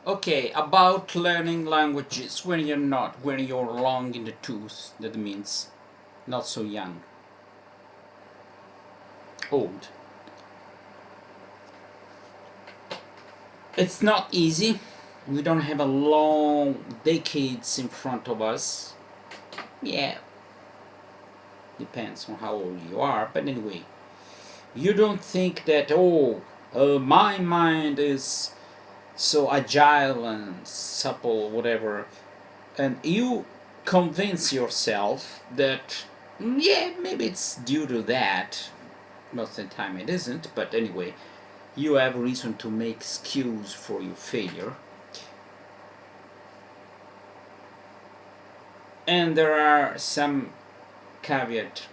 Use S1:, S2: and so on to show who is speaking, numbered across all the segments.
S1: Okay, about learning languages when you're long in the tooth, that means not so young, old. It's not easy. We don't have a long decades in front of us. Yeah, depends on how old you are, but anyway, you don't think that, my mind is so agile and supple, whatever, and you convince yourself that, yeah, maybe it's due to that. Most of the time it isn't, but anyway, you have reason to make excuse for your failure. And there are some caveat.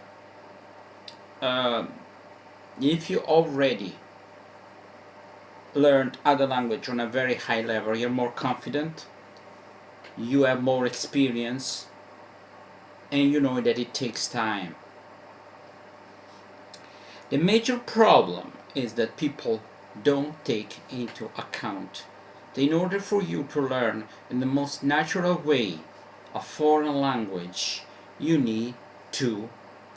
S1: Uh, if you already learned other language on a very high level, you're more confident, you have more experience, and you know that it takes time. The major problem is that people don't take into account that in order for you to learn in the most natural way a foreign language, you need to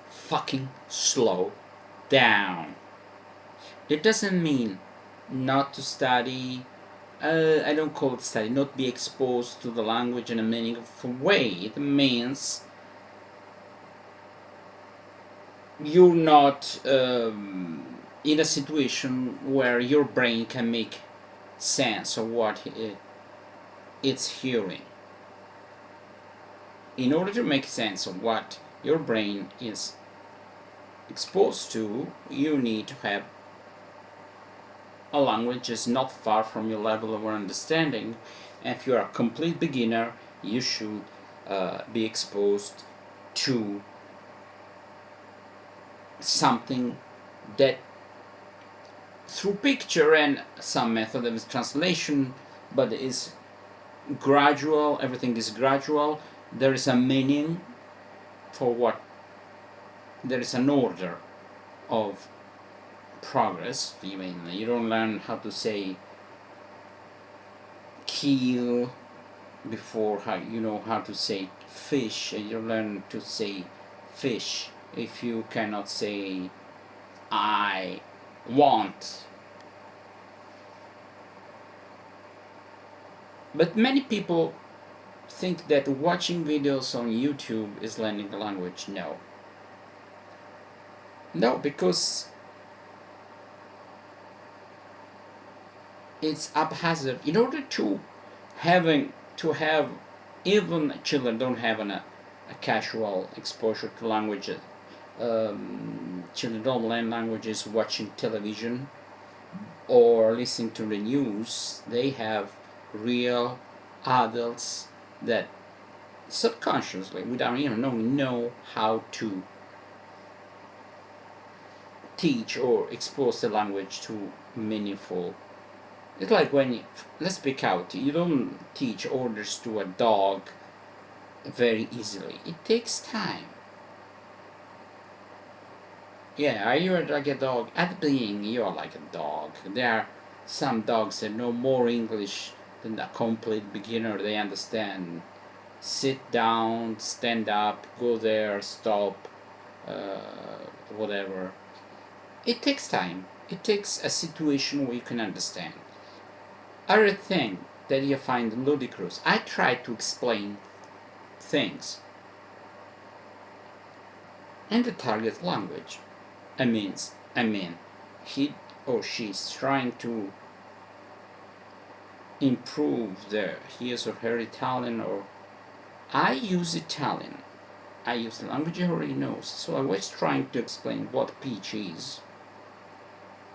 S1: fucking slow down. It doesn't mean not to study. I don't call it study, not be exposed to the language in a meaningful way. It means you're not in a situation where your brain can make sense of what it's hearing. In order to make sense of what your brain is exposed to, you need to have a language is not far from your level of understanding. And if you're a complete beginner, you should be exposed to something that, through picture and some method of translation, but is gradual. Everything is gradual. There is a meaning for what, there is an order of progress. You don't learn how to say kill before you know how to say fish, and you learn to say fish if you cannot say I want. But many people think that watching videos on YouTube is learning the language. No, because it's haphazard. In order to have, even children don't have a casual exposure to languages. Children don't learn languages watching television or listening to the news. They have real adults that subconsciously, without even knowing, know how to teach or expose the language to meaningful. It's like when you, let's speak out, you don't teach orders to a dog very easily. It takes time. Yeah, are you like a dog? At the beginning, you are like a dog. There are some dogs that know more English than a complete beginner. They understand sit down, stand up, go there, stop, whatever. It takes time. It takes a situation where you can understand. Other thing that you find ludicrous, I try to explain things in the target language. I mean, he or she's trying to improve their his or her Italian, or I use Italian. I use the language he already knows. So I was trying to explain what peach is.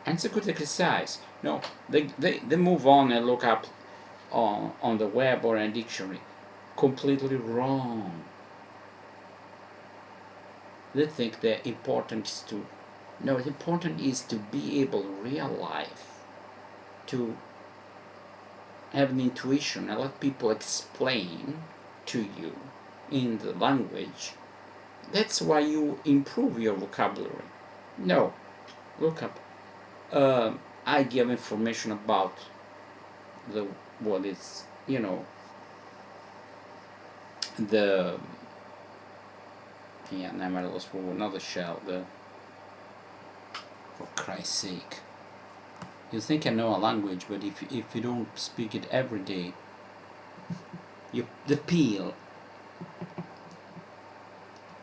S1: And it's a good exercise. No, they move on and look up on the web or in a dictionary. Completely wrong. They think the important is to, no, the important is to be able in real life to have an intuition and let people explain to you in the language. That's why you improve your vocabulary. No, look up. I give information about the what is, you know, the, yeah, now I lost for another shell, the, for Christ's sake. You think I know a language, but if you don't speak it every day, the peel,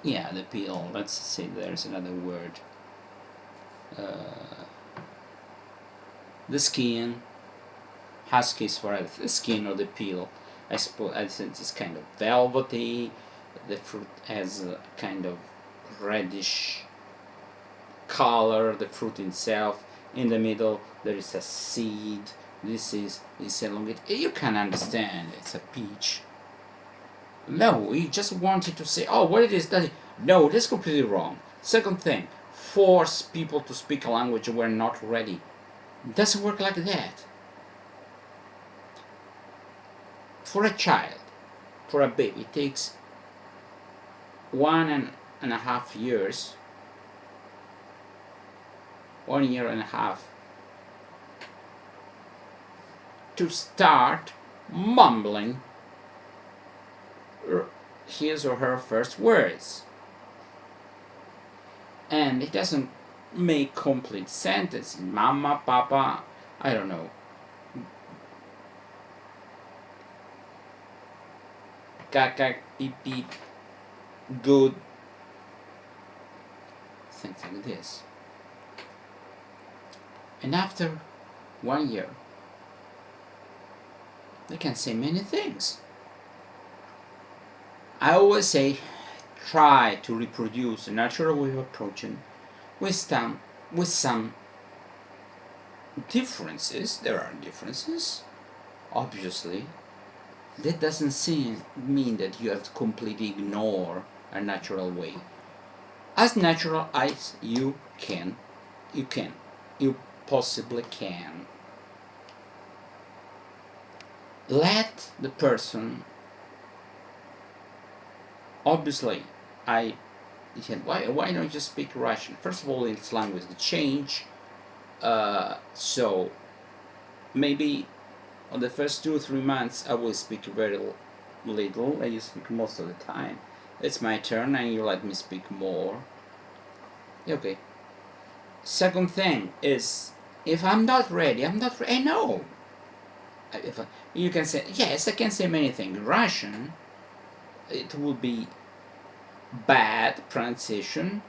S1: yeah, the peel, let's say there's another word, the skin, huskies for the skin or the peel, I suppose. I think it's kind of velvety, the fruit has a kind of reddish color, the fruit itself. In the middle there is a seed. This is elongate. You can understand it's a peach. No, you just wanted to say, oh, what it is that? No, that's completely wrong. Second thing, force people to speak a language we're not ready. It doesn't work like that. For a child, for a baby, it takes 1.5 years, 1.5 years to start mumbling his or her first words. And it doesn't make complete sentences. Mama, papa, I don't know. Caca, beep, beep, good. Things like this. And after 1 year, they can say many things. I always say, try to reproduce a natural way of approaching with some differences. There are differences, obviously. That doesn't mean that you have to completely ignore a natural way. As natural as you possibly can. Let the person, obviously, I said, why don't you speak Russian? First of all, it's language change, so maybe on the first 2 or 3 months I will speak very little, and you speak most of the time. It's my turn and you let me speak more. Okay. Second thing is, if I'm not ready, I know. You can say, yes, I can say many things. Russian, it will be bad pronunciation,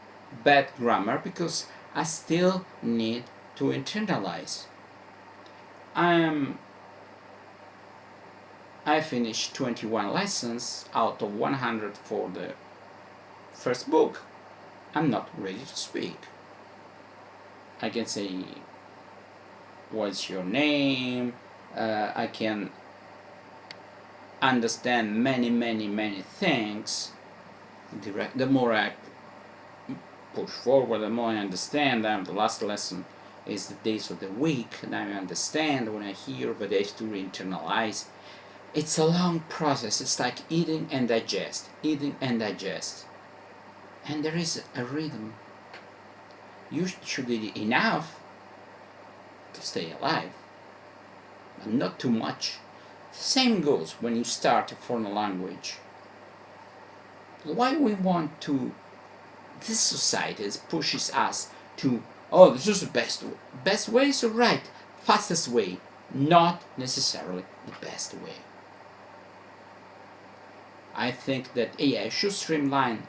S1: bad grammar, because I still need to internalize. I finished 21 lessons out of 100 for the first book. I'm not ready to speak. I can say, what's your name? I can understand many things. The more I push forward, the more I understand. The last lesson is the days of the week, and I understand when I hear, but I have to internalize. It's a long process. It's like eating and digest, and there is a rhythm. You should eat enough to stay alive, but not too much. The same goes when you start a foreign language. Why we want to, this society pushes us to, oh, this is the best way is right, fastest way, not necessarily the best way. I think that, yeah, you should streamline.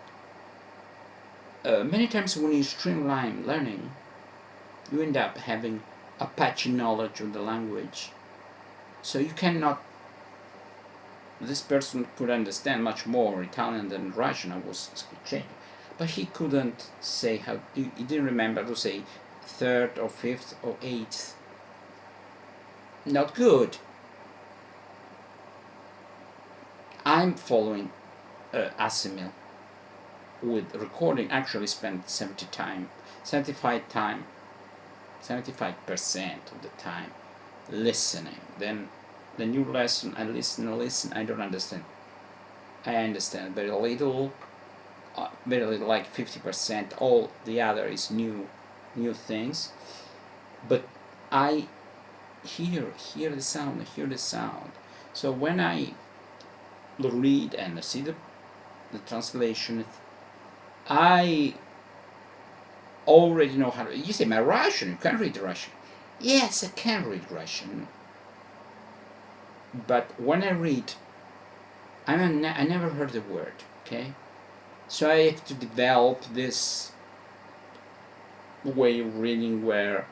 S1: Many times when you streamline learning, you end up having a patchy knowledge of the language. So you cannot, this person could understand much more Italian than Russian. I was changing, but he couldn't say how, he didn't remember to say third or fifth or eighth. Not good. I'm following Asimil with recording. Actually spent 75% of the time listening. Then the new lesson, I listen, I don't understand. I understand very little, like 50%. All the other is new things. But I hear the sound, hear the sound. So when I read and see the translation, I already know how to. You say, my Russian, you can read Russian. Yes, I can read Russian. But when I read, I never heard the word, okay? So I have to develop this way of reading where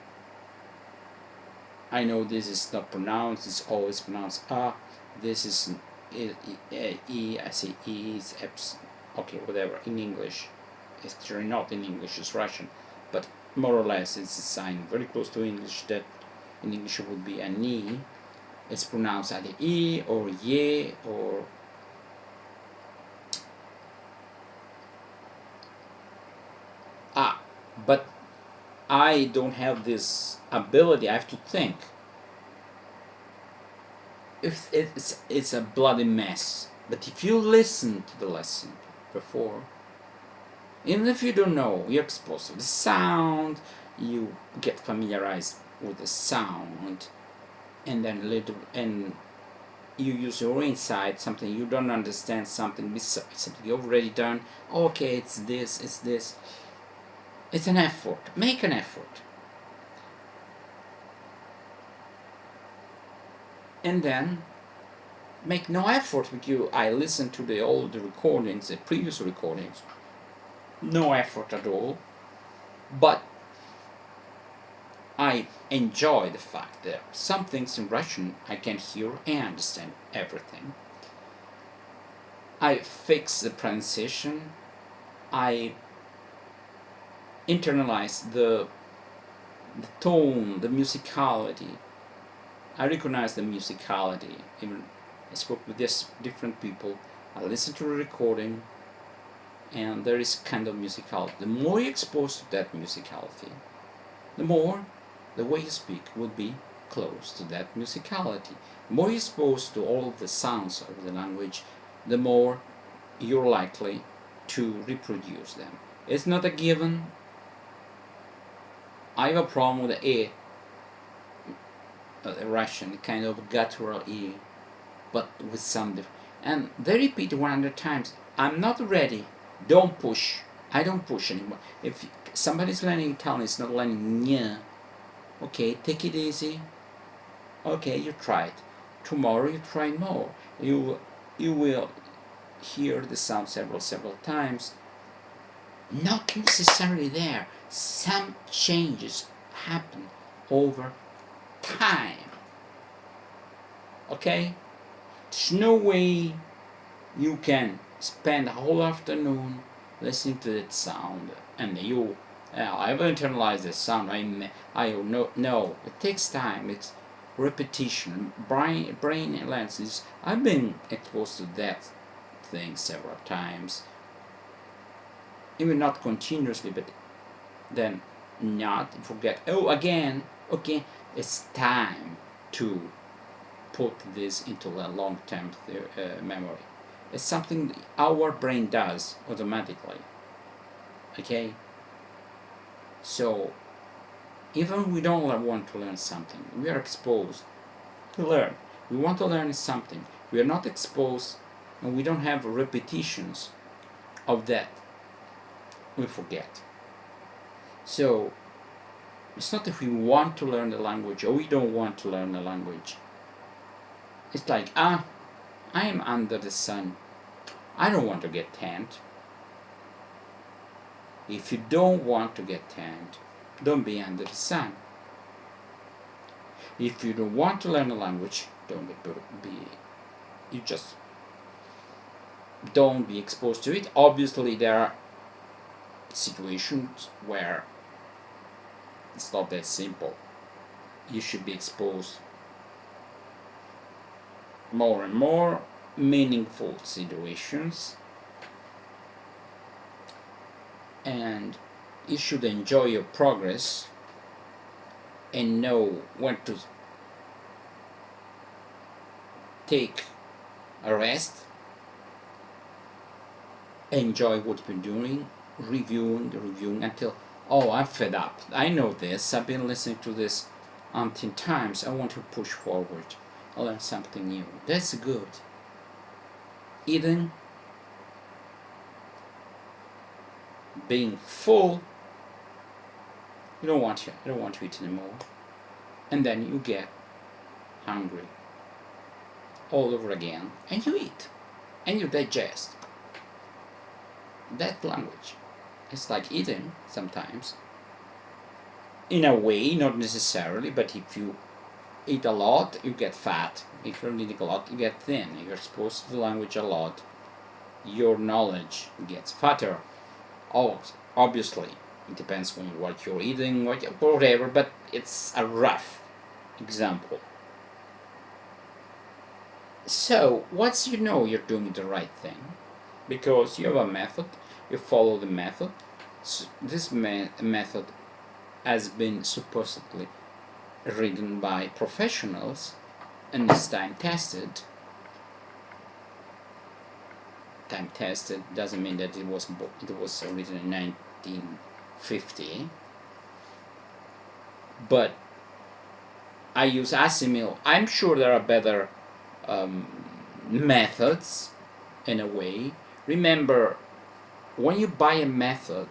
S1: I know this is not pronounced, it's always pronounced ah, this is E, I say E, it's Eps, okay, whatever, in English. It's actually not in English, it's Russian, but more or less it's a sign very close to English that in English it would be an E. It's pronounced either E or Ye or ah, but I don't have this ability, I have to think. It's a bloody mess. But if you listen to the lesson before, even if you don't know, you're exposed to the sound, you get familiarized with the sound, and then and you use your insight, something you don't understand, something you've already done. Okay, it's this, it's this. It's an effort. Make an effort. And then make no effort with you. I listened to the old recordings, the previous recordings. No effort at all. But I enjoy the fact that some things in Russian I can hear and understand everything. I fix the pronunciation. I internalize the tone, the musicality. I recognize the musicality. Even I spoke with different people. I listen to the recording, and there is kind of musicality. The more you're exposed to that musicality, the more the way you speak will be close to that musicality. The more you're exposed to all of the sounds of the language, the more you're likely to reproduce them. It's not a given. I have a problem with the E, Russian, kind of guttural E, but with some and they repeat 100 times. I'm not ready. Don't push. I don't push anymore. If somebody's learning Italian, is not learning ñ, okay, take it easy. Okay, you try it. Tomorrow you try more. You will hear the sound several times. Not necessarily there. Some changes happen over time. Okay? There's no way you can spend a whole afternoon listening to that sound and I've internalized the sound. I know. No, it takes time. It's repetition. Brain lenses. I've been exposed to that thing several times. Even not continuously, but then not forget. Oh, again. Okay, it's time to put this into a long-term memory. It's something our brain does automatically. Okay? So, even we don't want to learn something, we are exposed to learn. We want to learn something. We are not exposed and we don't have repetitions of that. We forget. So, it's not if we want to learn the language or we don't want to learn the language. It's like, I am under the sun. I don't want to get tanned. If you don't want to get tanned, don't be under the sun. If you don't want to learn a language, you just don't be exposed to it. Obviously, there are situations where it's not that simple. You should be exposed more and more meaningful situations, and you should enjoy your progress and know when to take a rest, enjoy what you've been doing, reviewing until, oh, I'm fed up. I know this. I've been listening to this umpteen times, I want to push forward. I learn something new. That's good. Eating, being full, you don't want to eat anymore, and then you get hungry all over again, and you eat, and you digest. That language. It's like eating sometimes. In a way, not necessarily, but if you eat a lot, you get fat. If you're eating a lot, you get thin. If you're exposed to the language a lot, your knowledge gets fatter. Oh, obviously, it depends on what you're eating, whatever, but it's a rough example. So, once you know you're doing the right thing, because you have a method, you follow the method. So this method has been supposedly written by professionals and is time tested. Time tested doesn't mean that it was written in 1950, but I use Asimil. I'm sure there are better methods in a way. Remember, when you buy a method,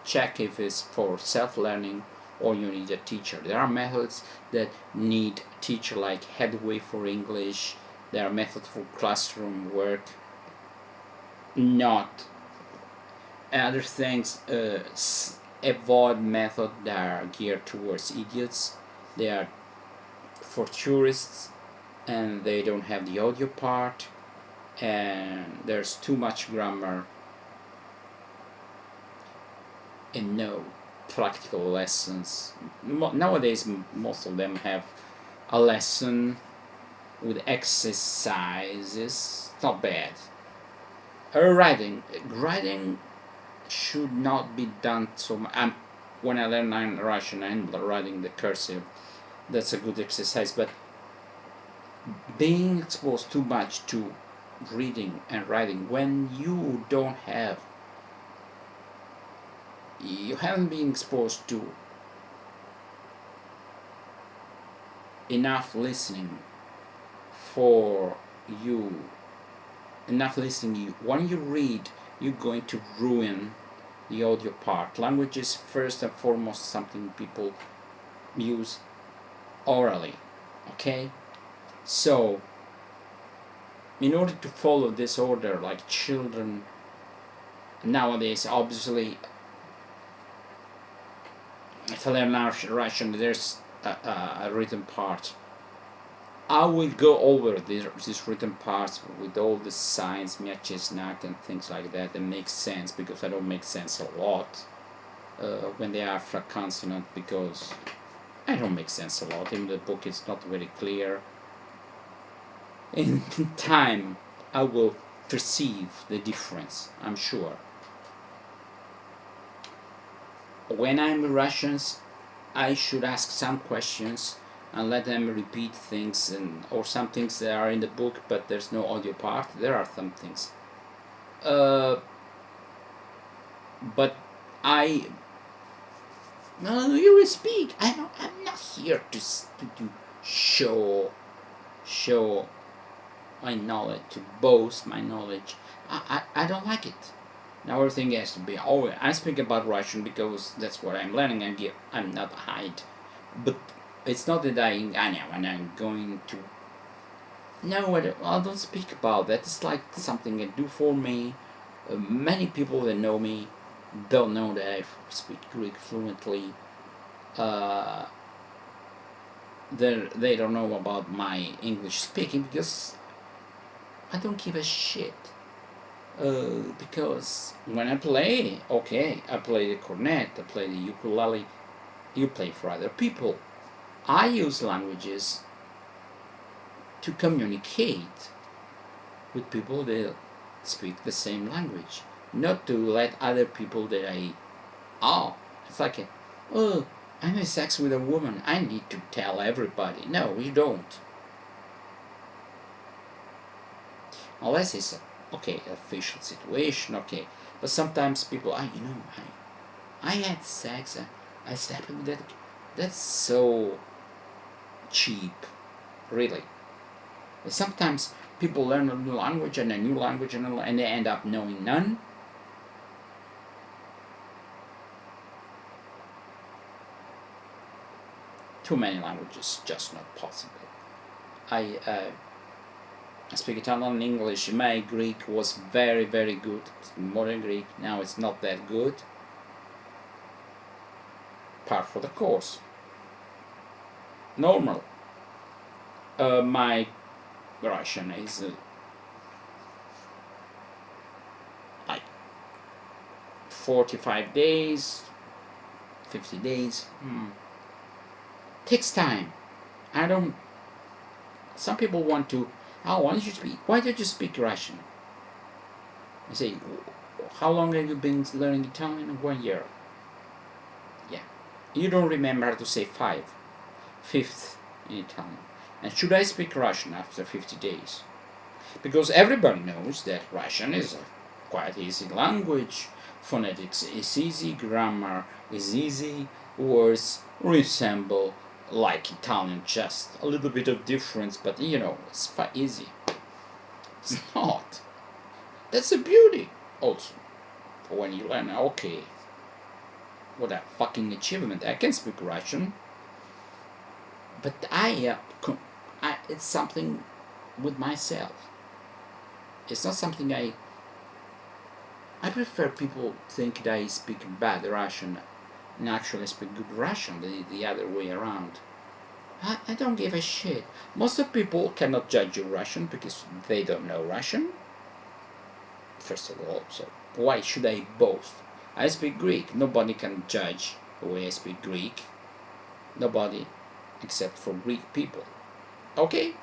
S1: check if it's for self-learning or you need a teacher. There are methods that need a teacher, like Headway for English. There are methods for classroom work. Not other things. Avoid methods that are geared towards idiots. They are for tourists, and they don't have the audio part, and there's too much grammar and no practical lessons. Nowadays, most of them have a lesson with exercises. Not bad. Writing should not be done so much. When I learn Russian, I'm writing the cursive. That's a good exercise, but being exposed too much to reading and writing when you haven't been exposed to enough listening when you read, you're going to ruin the audio part. Language is first and foremost something people use orally, okay? So in order to follow this order, like children nowadays, obviously, if I learn Russian, there's a written part. I will go over these written parts with all the signs, miachesnak, and things like that make sense, because I don't make sense a lot when they are fra consonant, because I don't make sense a lot. Even the book is not very clear. In time, I will perceive the difference, I'm sure. When I'm with Russians, I should ask some questions and let them repeat things, or some things that are in the book but there's no audio part. There are some things, but you will speak. I'm not here to show my knowledge, to boast my knowledge. I don't like it. Now everything has to be, I speak about Russian because that's what I'm learning, and I'm not hide. But it's not that I'm going to... No, I don't speak about that. It's like something I do for me. Many people that know me don't know that I speak Greek fluently. They don't know about my English speaking, because I don't give a shit. Because when I play, okay, I play the cornet, I play the ukulele, you play for other people. I use languages to communicate with people that speak the same language, not to let other people that it's like I'm having sex with a woman, I need to tell everybody. No, you don't. Unless it's okay, official situation, okay. But sometimes people, I had sex, I slept with that. That's so cheap, really. Sometimes people learn a new language and a new language and they end up knowing none. Too many languages, just not possible. I speak Italian and English. My Greek was very, very good. Modern Greek, now it's not that good. Part for the course. Normal. My Russian is like 45 days, 50 days. Takes time. Some people want to, oh, why don't you speak Russian? I say, how long have you been learning Italian? 1 year. Yeah. You don't remember how to say fifth in Italian. And should I speak Russian after 50 days? Because everybody knows that Russian is a quite easy language. Phonetics is easy, grammar is easy, words resemble like Italian, just a little bit of difference, but it's easy. It's not. That's the beauty also. When you learn, okay, what a fucking achievement. I can speak Russian, but it's something with myself. It's not something I prefer people think that I speak bad Russian and actually speak good Russian, the other way around. I don't give a shit. Most of people cannot judge you Russian because they don't know Russian, first of all, so why should I boast? I speak Greek. Nobody can judge the way I speak Greek. Nobody, except for Greek people. Okay?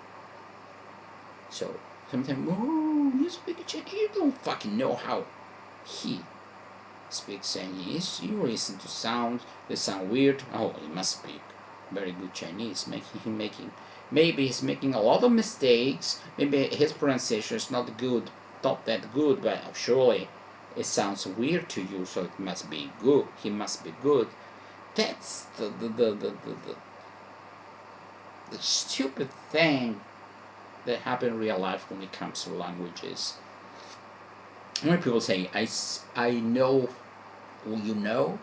S1: So, sometimes, oh, you speak Chinese, you don't fucking know how he speaks Chinese. You listen to sounds, they sound weird. Oh, he must speak very good Chinese. Maybe he's making a lot of mistakes. Maybe his pronunciation is not that good, but surely it sounds weird to you, so it must be good. He must be good. That's the stupid thing that happen in real life when it comes to languages. When people say, I know who you know,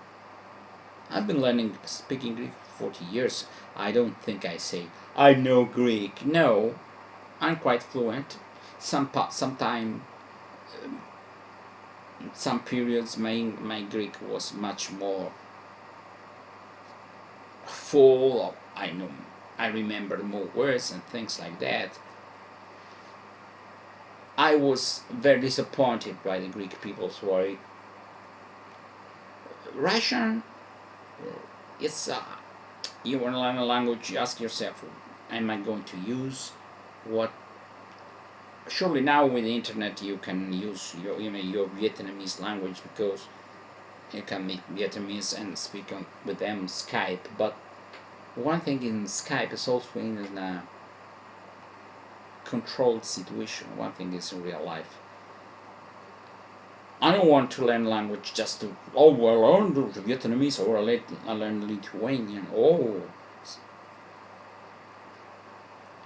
S1: I've been speaking Greek for 40 years. I don't think I say, I know Greek. No, I'm quite fluent. Some periods my Greek was much more full. I remember more words and things like that. I was very disappointed by the Greek people, so Russian, it's you want to learn a language, you ask yourself, am I going to use what? Surely now with the internet you can use your Vietnamese language, because you can meet Vietnamese and speak with them Skype. But one thing in Skype is also in a controlled situation. One thing is in real life. I don't want to learn language just to, I learn Vietnamese or I learn Lithuanian.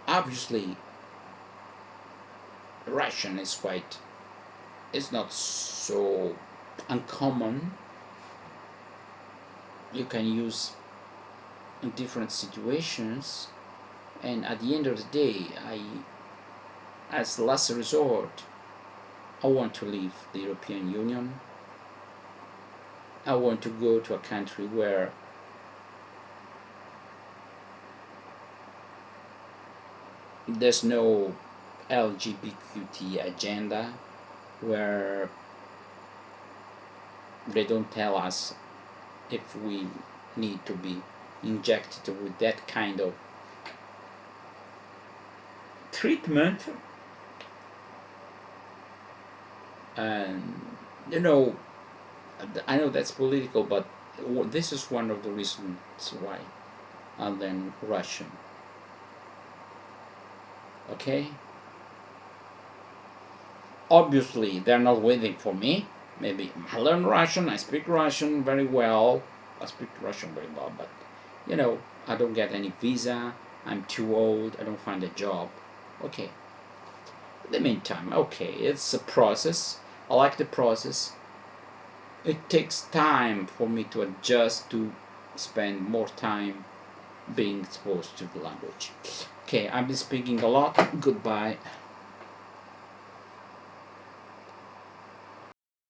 S1: Obviously Russian is not so uncommon. You can use in different situations, and at the end of the day, as last resort, I want to leave the European Union. I want to go to a country where there's no LGBT agenda, where they don't tell us if we need to be injected with that kind of treatment. And I know that's political, but this is one of the reasons why I learn Russian. Okay? Obviously, they're not waiting for me. Maybe I learn Russian, I speak Russian very well. I speak Russian very well, but I don't get any visa. I'm too old, I don't find a job. Okay. In the meantime, okay, it's a process. I like the process. It takes time for me to adjust, to spend more time being exposed to the language. Okay, I've been speaking a lot. Goodbye.